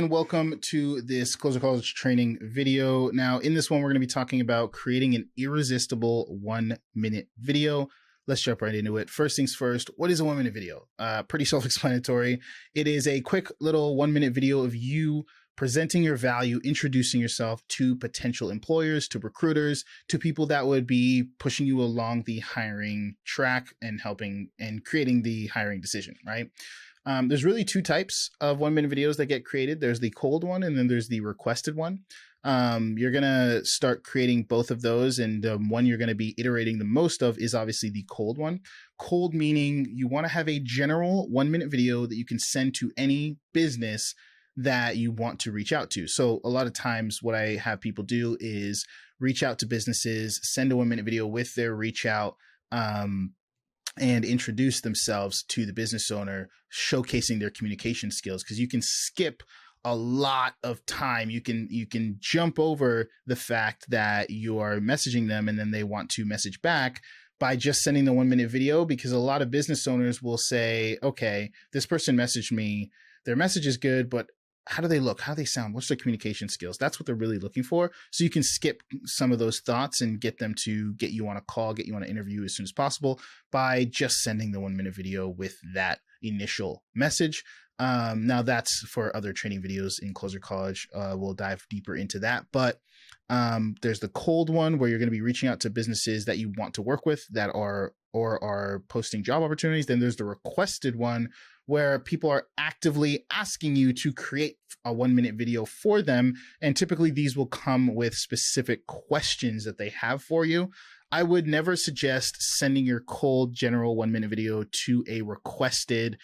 and welcome to this Closer College training video. Now, in this one, we're going to be talking about creating an irresistible 1-minute video. Let's jump right into it. First things first, what is a 1-minute video? Pretty self-explanatory. It is a quick little 1-minute video of you presenting your value, introducing yourself to potential employers, to recruiters, to people that would be pushing you along the hiring track and helping and creating the hiring decision, right? There's really two types of 1-minute videos that get created. There's the cold one, and then there's the requested one. You're going to start creating both of those, and the one you're going to be iterating the most of is obviously the cold one. Cold meaning you want to have a general 1-minute video that you can send to any business that you want to reach out to. So a lot of times what I have people do is reach out to businesses, send a 1-minute video with their reach out, and introduce themselves to the business owner, showcasing their communication skills, because you can skip a lot of time. You can jump over the fact that you are messaging them and then they want to message back by just sending the 1-minute video, because a lot of business owners will say, okay, this person messaged me, their message is good, but how do they look? How do they sound? What's their communication skills? That's what they're really looking for. So you can skip some of those thoughts and get them to get you on a call, get you on an interview as soon as possible by just sending the 1-minute video with that initial message. Now that's for other training videos in Closer College. We'll dive deeper into that. But there's the cold one where you're going to be reaching out to businesses that you want to work with that are posting job opportunities. Then there's the requested one where people are actively asking you to create a 1-minute video for them. And typically these will come with specific questions that they have for you. I would never suggest sending your cold general 1-minute video to a requested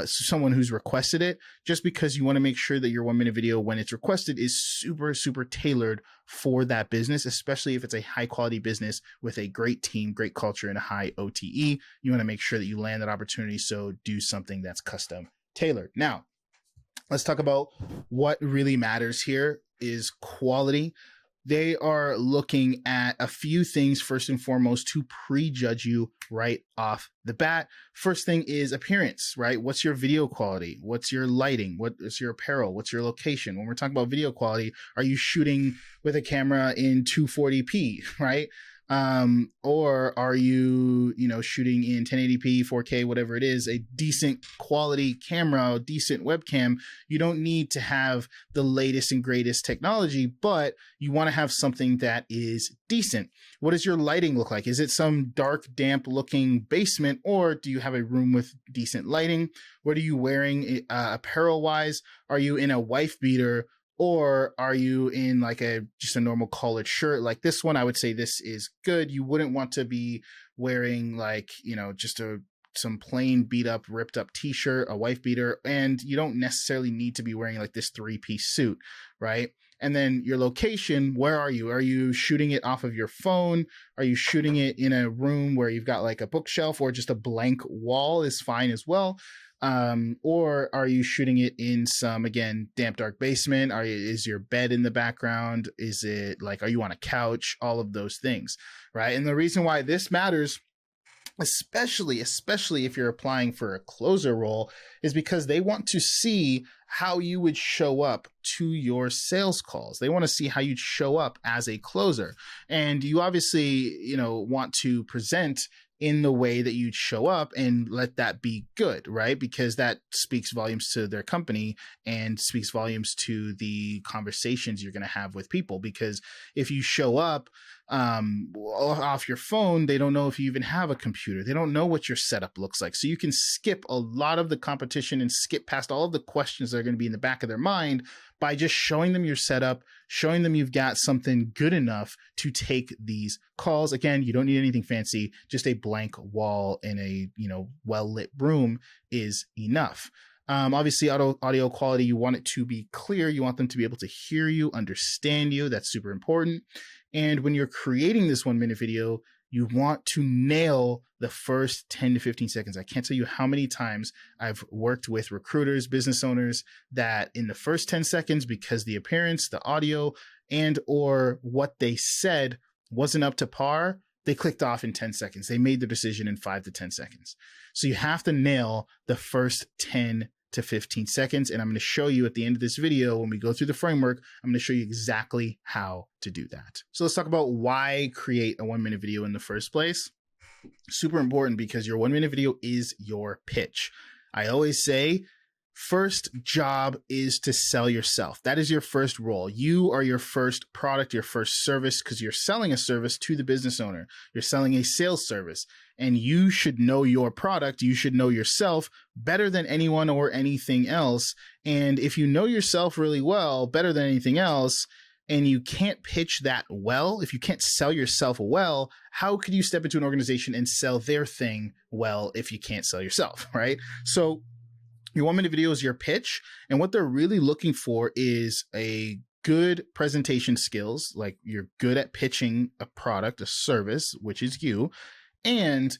someone who's requested it, just because you want to make sure that your 1-minute video, when it's requested, is super, super tailored for that business, especially if it's a high quality business with a great team, great culture, and a high OTE. You want to make sure that you land that opportunity. So do something that's custom tailored. Now, let's talk about what really matters here is quality. They are looking at a few things first and foremost to prejudge you right off the bat. First thing is appearance, right? What's your video quality? What's your lighting? What is your apparel? What's your location? When we're talking about video quality, are you shooting with a camera in 240p, right? Or are you, shooting in 1080p, 4K, whatever it is, a decent quality camera, decent webcam. You don't need to have the latest and greatest technology, but you want to have something that is decent. What does your lighting look like? Is it some dark, damp looking basement, or do you have a room with decent lighting? What are you wearing apparel wise? Are you in a wife beater? Or are you in like just a normal collared shirt like this one? I would say this is good. You wouldn't want to be wearing just some plain beat up, ripped up t-shirt, a wife beater, and you don't necessarily need to be wearing like this 3-piece suit, right? And then your location, where are you? Are you shooting it off of your phone? Are you shooting it in a room where you've got like a bookshelf, or just a blank wall is fine as well? Or are you shooting it in some, again, damp, dark basement? Is your bed in the background? Is it like, are you on a couch? All of those things, right? And the reason why this matters, especially if you're applying for a closer role, is because they want to see how you would show up to your sales calls. They want to see how you'd show up as a closer. And you obviously, want to present in the way that you'd show up and let that be good, right? Because that speaks volumes to their company and speaks volumes to the conversations you're going to have with people. Because if you show up off your phone, they don't know if you even have a computer. They don't know what your setup looks like. So you can skip a lot of the competition and skip past all of the questions that are going to be in the back of their mind by just showing them your setup, showing them you've got something good enough to take these calls. Again, you don't need anything fancy. Just a blank wall in a well-lit room is enough. Obviously, audio quality, you want it to be clear. You want them to be able to hear you, understand you. That's super important. And when you're creating this 1-minute video, you want to nail the first 10 to 15 seconds. I can't tell you how many times I've worked with recruiters, business owners, that in the first 10 seconds, because the appearance, the audio, and or what they said wasn't up to par, they clicked off in 10 seconds. They made the decision in 5 to 10 seconds. So you have to nail the first 10 to 15 seconds. And I'm going to show you at the end of this video, when we go through the framework, I'm going to show you exactly how to do that. So let's talk about why create a 1 minute video in the first place. Super important, because your 1 minute video is your pitch. I always say, first job is to sell yourself. That is your first role. You are your first product, your first service, because you're selling a service to the business owner. You're selling a sales service, and you should know your product. You should know yourself better than anyone or anything else. And if you know yourself really well, better than anything else, and you can't pitch that well, if you can't sell yourself well, how could you step into an organization and sell their thing well if you can't sell yourself, right? So your 1 minute video is your pitch, and what they're really looking for is a good presentation skills, like you're good at pitching a product, a service, which is you, and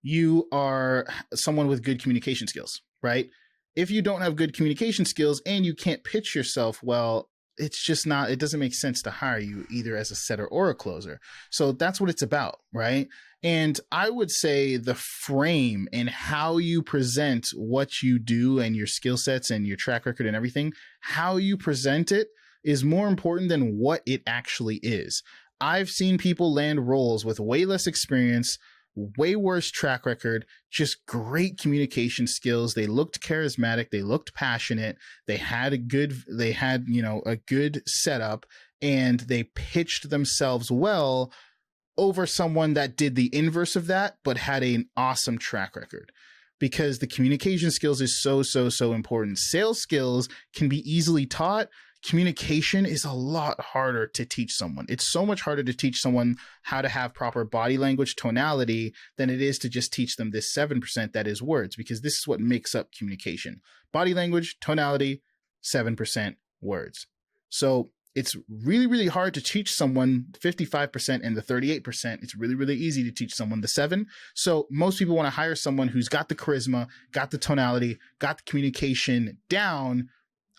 you are someone with good communication skills, right? If you don't have good communication skills and you can't pitch yourself well, it's just not, it doesn't make sense to hire you either as a setter or a closer. So that's what it's about, right? And I would say the frame and how you present what you do and your skill sets and your track record and everything, how you present it is more important than what it actually is. I've seen people land roles with way less experience, way worse track record, just great communication skills. They looked charismatic. They looked passionate. They had a good setup, and they pitched themselves well over someone that did the inverse of that, but had an awesome track record. Because the communication skills is so important. Sales skills can be easily taught. Communication is a lot harder to teach someone. It's so much harder to teach someone how to have proper body language tonality than it is to just teach them this 7% that is words, because this is what makes up communication. Body language, tonality, 7% words. So it's really hard to teach someone 55% and the 38%. It's really easy to teach someone the 7. So most people want to hire someone who's got the charisma, got the tonality, got the communication down.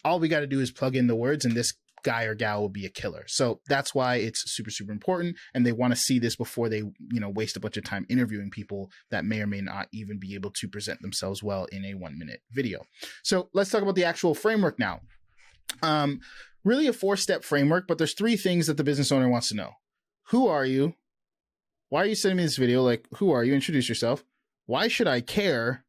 All we got to do is plug in the words, and this guy or gal will be a killer. So that's why it's super important. And they want to see this before they, waste a bunch of time interviewing people that may or may not even be able to present themselves well in a 1 minute video. So let's talk about the actual framework now. Really a 4-step framework, but there's 3 things that the business owner wants to know. Who are you? Why are you sending me this video? Like, who are you? Introduce yourself. Why should I care?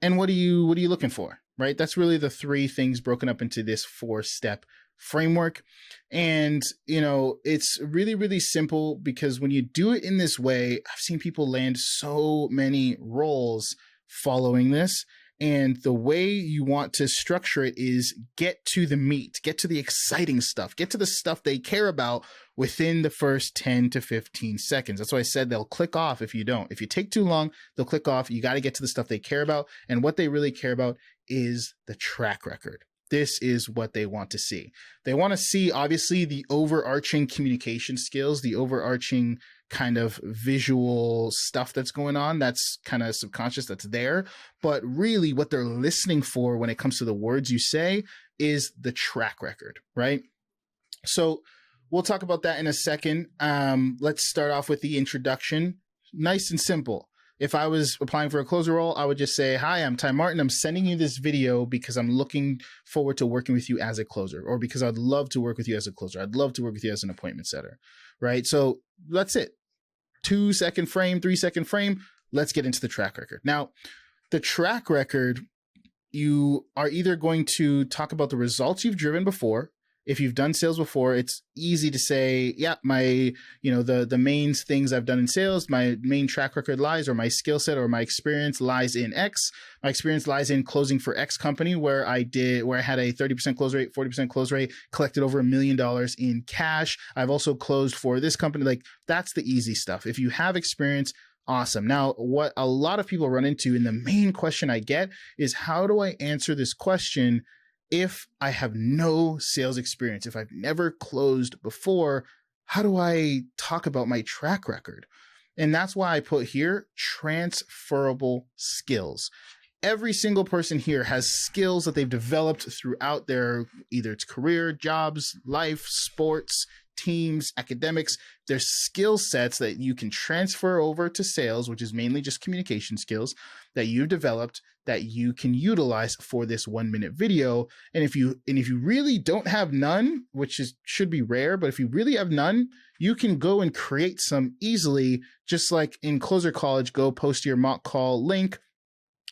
And what are you looking for? Right? That's really the 3 things broken up into this 4-step framework. And, it's really simple, because when you do it in this way, I've seen people land so many roles following this. And the way you want to structure it is get to the meat, get to the exciting stuff, get to the stuff they care about within the first 10 to 15 seconds. That's why I said they'll click off if you don't. If you take too long, they'll click off. You got to get to the stuff they care about. And what they really care about is the track record. This is what they want to see. They want to see, obviously, the overarching communication skills, the overarching kind of visual stuff that's going on. That's kind of subconscious, that's there. But really what they're listening for when it comes to the words you say is the track record, right? So we'll talk about that in a second. Let's start off with the introduction. Nice and simple. If I was applying for a closer role, I would just say, hi, I'm Ty Martin. I'm sending you this video because I'm looking forward to working with you as a closer, or because I'd love to work with you as a closer. I'd love to work with you as an appointment setter, right? So that's it. 2-second frame, 3-second frame. Let's get into the track record. Now, the track record, you are either going to talk about the results you've driven before. If you've done sales before, it's easy to say, yeah, my, the main things I've done in sales, my main track record lies, or my skill set or my experience lies in X. My experience lies in closing for X company, where I had a 30% close rate, 40% close rate, collected over $1 million in cash. I've also closed for this company. Like, that's the easy stuff. If you have experience, awesome. Now, what a lot of people run into, and the main question I get is, how do I answer this question if I have no sales experience? If I've never closed before, how do I talk about my track record? And that's why I put here transferable skills. Every single person here has skills that they've developed throughout their, either it's career, jobs, life, sports, teams, academics. There's skill sets that you can transfer over to sales, which is mainly just communication skills that you've developed that you can utilize for this 1-minute video. And if you really don't have none, which should be rare, but if you really have none, you can go and create some easily, just like in Closer College. Go post your mock call link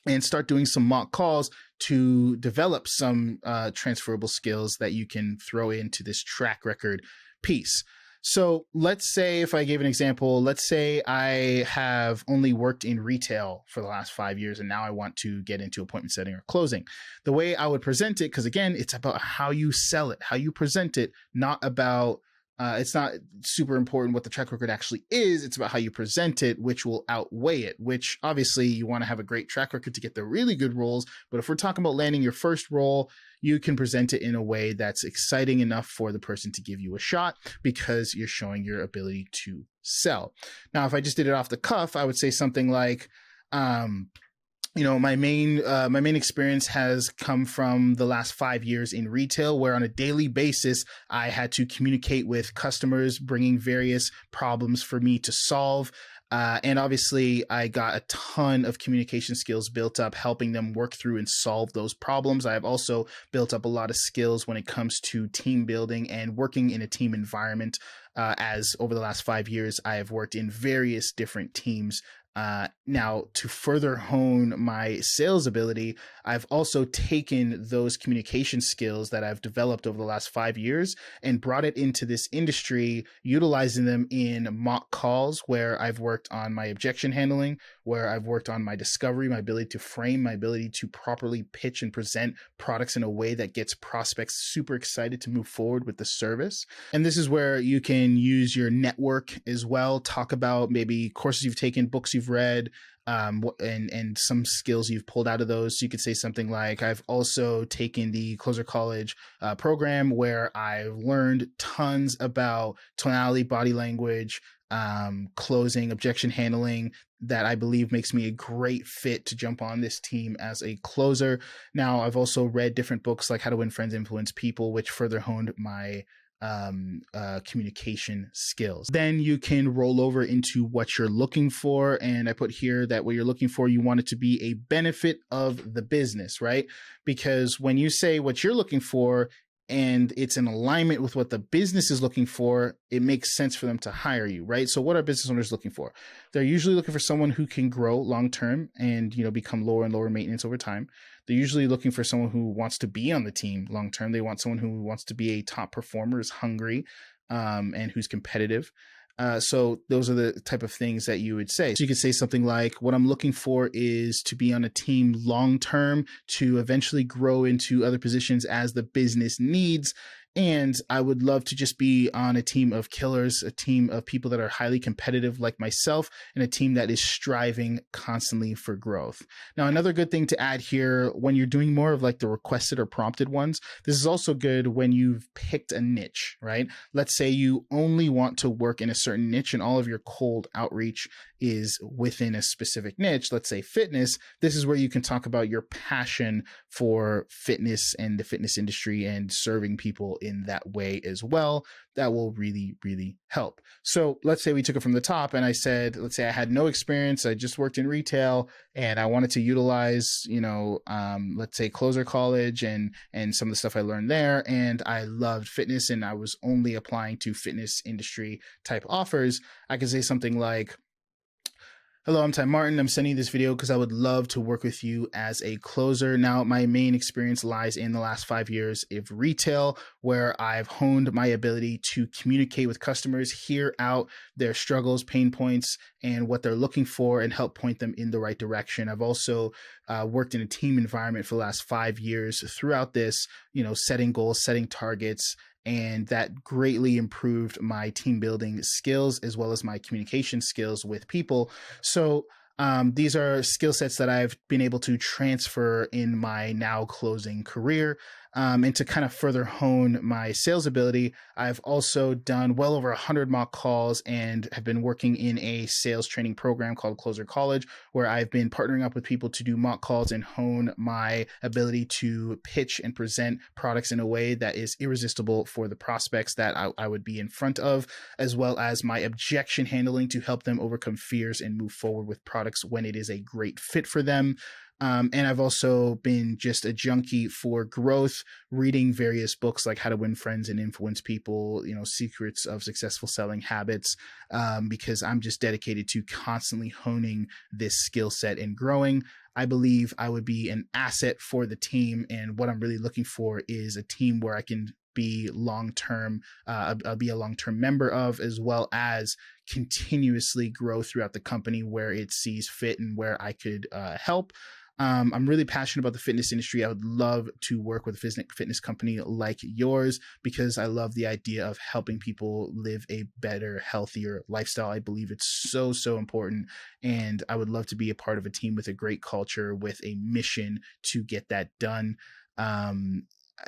and start doing some mock calls to develop some transferable skills that you can throw into this track record piece. So let's say, if I gave an example, let's say I have only worked in retail for the last 5 years, and now I want to get into appointment setting or closing. The way I would present it, because again, it's about how you sell it, how you present it, not about it's not super important what the track record actually is. It's about how you present it, which will outweigh it, which obviously you want to have a great track record to get the really good roles. But if we're talking about landing your first role, you can present it in a way that's exciting enough for the person to give you a shot, because you're showing your ability to sell. Now, if I just did it off the cuff, I would say something like, my main experience has come from the last 5 years in retail, where on a daily basis, I had to communicate with customers, bringing various problems for me to solve. And obviously, I got a ton of communication skills built up, helping them work through and solve those problems. I have also built up a lot of skills when it comes to team building and working in a team environment. As over the last 5 years, I have worked in various different teams. Now, to further hone my sales ability, I've also taken those communication skills that I've developed over the last 5 years and brought it into this industry, utilizing them in mock calls, where I've worked on my objection handling, where I've worked on my discovery, my ability to frame, my ability to properly pitch and present products in a way that gets prospects super excited to move forward with the service. And this is where you can use your network as well. Talk about maybe courses you've taken, books you've read, and some skills you've pulled out of those. So you could say something like, I've also taken the Closer College program, where I've learned tons about tonality, body language, closing, objection handling, that I believe makes me a great fit to jump on this team as a closer. Now, I've also read different books like How to Win Friends, Influence People, which further honed my communication skills. Then you can roll over into what you're looking for. And I put here that what you're looking for, you want it to be a benefit of the business, right? Because when you say what you're looking for and it's in alignment with what the business is looking for, it makes sense for them to hire you, right? So what are business owners looking for? They're usually looking for someone who can grow long-term and, become lower and lower maintenance over time. They're usually looking for someone who wants to be on the team long-term. They want someone who wants to be a top performer, is hungry, and who's competitive. So those are the type of things that you would say. So you could say something like, what I'm looking for is to be on a team long-term, to eventually grow into other positions as the business needs. And I would love to just be on a team of killers, a team of people that are highly competitive like myself, and a team that is striving constantly for growth. Now, another good thing to add here, when you're doing more of like the requested or prompted ones, this is also good when you've picked a niche, right? Let's say you only want to work in a certain niche and all of your cold outreach is within a specific niche, let's say fitness. This is where you can talk about your passion for fitness and the fitness industry and serving people in that way as well. That will really, really help. So let's say we took it from the top and I said, let's say I had no experience. I just worked in retail and I wanted to utilize, let's say Closer College and some of the stuff I learned there. And I loved fitness and I was only applying to fitness industry type offers. I could say something like, hello, I'm Ty Martin. I'm sending you this video because I would love to work with you as a closer. Now, my main experience lies in the last 5 years of retail, where I've honed my ability to communicate with customers, hear out their struggles, pain points, and what they're looking for, and help point them in the right direction. I've also worked in a team environment for the last 5 years throughout this, setting goals, setting targets, and that greatly improved my team building skills as well as my communication skills with people. So these are skill sets that I've been able to transfer in my now closing career. And to kind of further hone my sales ability, I've also done well over 100 mock calls and have been working in a sales training program called Closer College, where I've been partnering up with people to do mock calls and hone my ability to pitch and present products in a way that is irresistible for the prospects that I would be in front of, as well as my objection handling to help them overcome fears and move forward with products when it is a great fit for them. And I've also been just a junkie for growth, reading various books like How to Win Friends and Influence People, Secrets of Successful Selling Habits, because I'm just dedicated to constantly honing this skill set and growing. I believe I would be an asset for the team. And what I'm really looking for is a team where I can be long-term, I'll be a long-term member of, as well as continuously grow throughout the company where it sees fit and where I could help. I'm really passionate about the fitness industry. I would love to work with a fitness company like yours because I love the idea of helping people live a better, healthier lifestyle. I believe it's so, so important. And I would love to be a part of a team with a great culture, with a mission to get that done.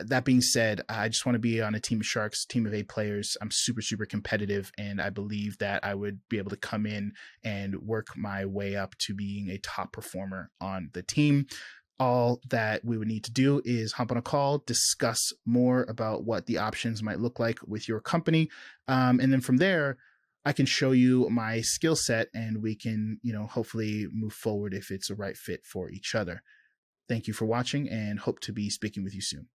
That being said, I just want to be on a team of sharks, team of A players. I'm super, super competitive, and I believe that I would be able to come in and work my way up to being a top performer on the team. All that we would need to do is hop on a call, discuss more about what the options might look like with your company. And then from there, I can show you my skill set and we can, hopefully move forward if it's a right fit for each other. Thank you for watching and hope to be speaking with you soon.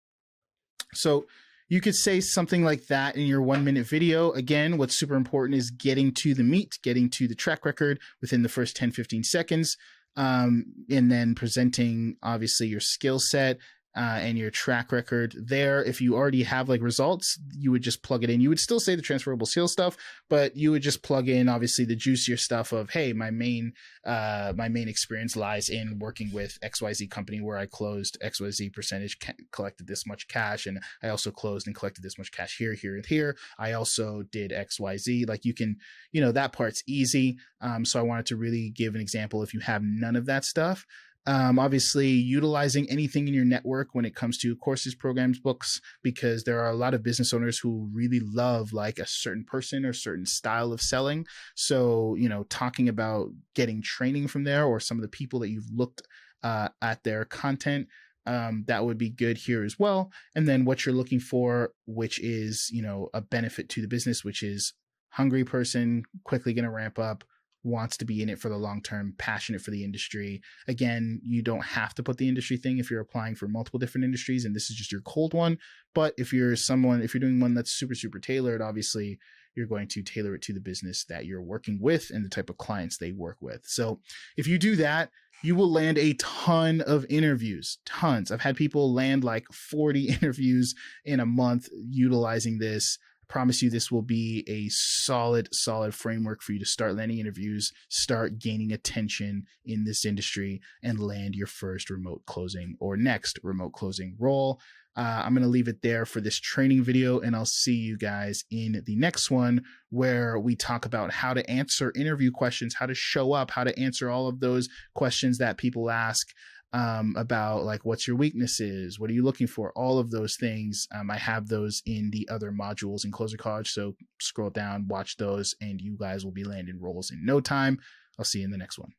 So you could say something like that in your 1 minute video. Again, what's super important is getting to the meat, getting to the track record within the first 10-15 seconds, and then presenting obviously your skill set and your track record there. If you already have like results, you would just plug it in. You would still say the transferable skill stuff, but you would just plug in obviously the juicier stuff of, hey, my main experience lies in working with XYZ company where I closed XYZ percentage, collected this much cash, and I also closed and collected this much cash here, here, and here. I also did XYZ. Like you can, that part's easy. So I wanted to really give an example if you have none of that stuff. Obviously utilizing anything in your network when it comes to courses, programs, books, because there are a lot of business owners who really love like a certain person or certain style of selling. So, talking about getting training from there or some of the people that you've looked at their content, that would be good here as well. And then what you're looking for, which is, a benefit to the business, which is hungry person, quickly going to ramp up, wants to be in it for the long term, passionate for the industry. Again, you don't have to put the industry thing if you're applying for multiple different industries and this is just your cold one. But if you're doing one that's super, super tailored, obviously you're going to tailor it to the business that you're working with and the type of clients they work with. So if you do that, you will land a ton of interviews, tons. I've had people land like 40 interviews in a month utilizing this. Promise you this will be a solid framework for you to start landing interviews, start gaining attention in this industry, and land your first remote closing or next remote closing role. I'm going to leave it there for this training video, and I'll see you guys in the next one where we talk about how to answer interview questions, how to show up, how to answer all of those questions that people ask. About like what's your weaknesses, what are you looking for, all of those things. I have those in the other modules in Closer College, so scroll down, watch those, and you guys will be landing roles in no time. I'll see you in the next one.